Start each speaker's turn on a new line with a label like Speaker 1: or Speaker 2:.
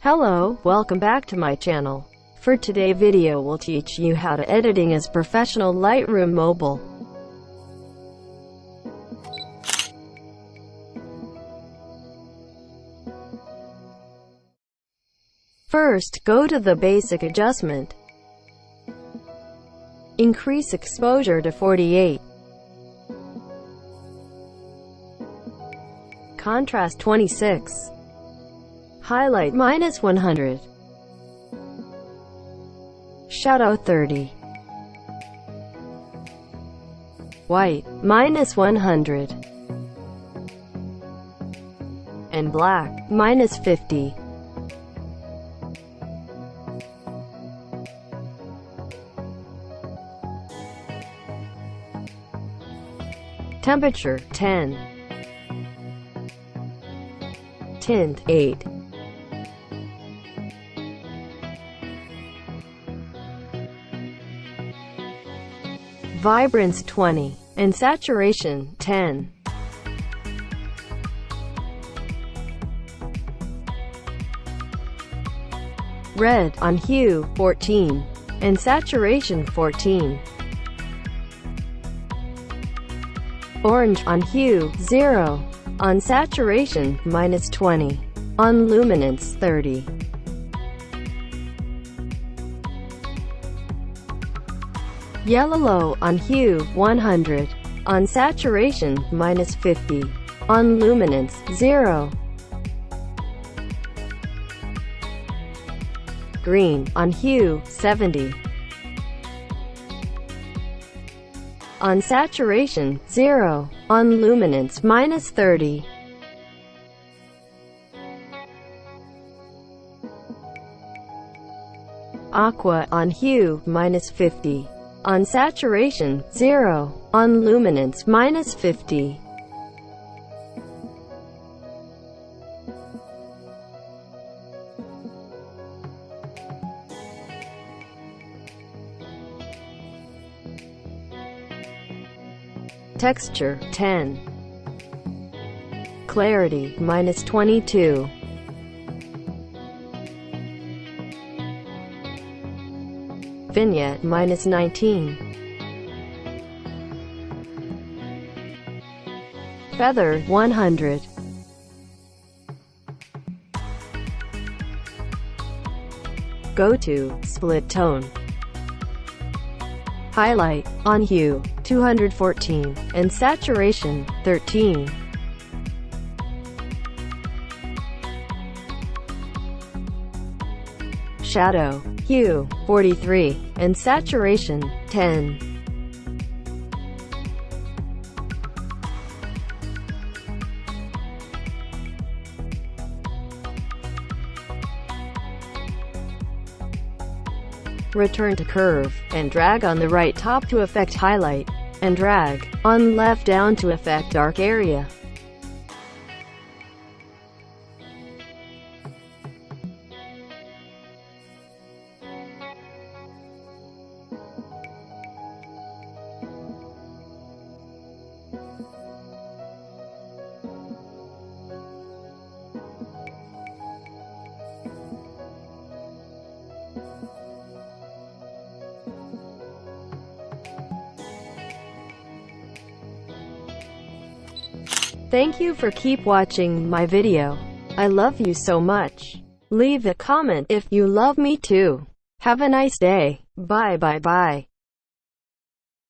Speaker 1: Hello, welcome back to my channel. For today's video we'll teach you how to editing as professional Lightroom Mobile. First, go to the basic adjustment. Increase exposure to 48. Contrast 26. Highlight -100. Shadow 30. White -100. And black -50. Temperature 10. Tint 8. Vibrance 20, and saturation 10. Red on hue 14, and saturation 14. Orange on hue 0, on saturation -20, on luminance 30. Yellow on hue 100, on saturation -50, on luminance 0. Green on hue 70, on saturation 0, on luminance -30. Aqua on hue -50, on saturation 0, on luminance -50. Texture 10. Clarity -22. Vignette -19. Feather 100. Go to split tone. Highlight on hue 214, and saturation 13. Shadow hue 43, and saturation 10. Return to curve, and drag on the right top to affect highlight, and drag on left down to affect dark area. Thank you for keep watching my video. I love you so much. Leave a comment if you love me too. Have a nice day. Bye bye bye.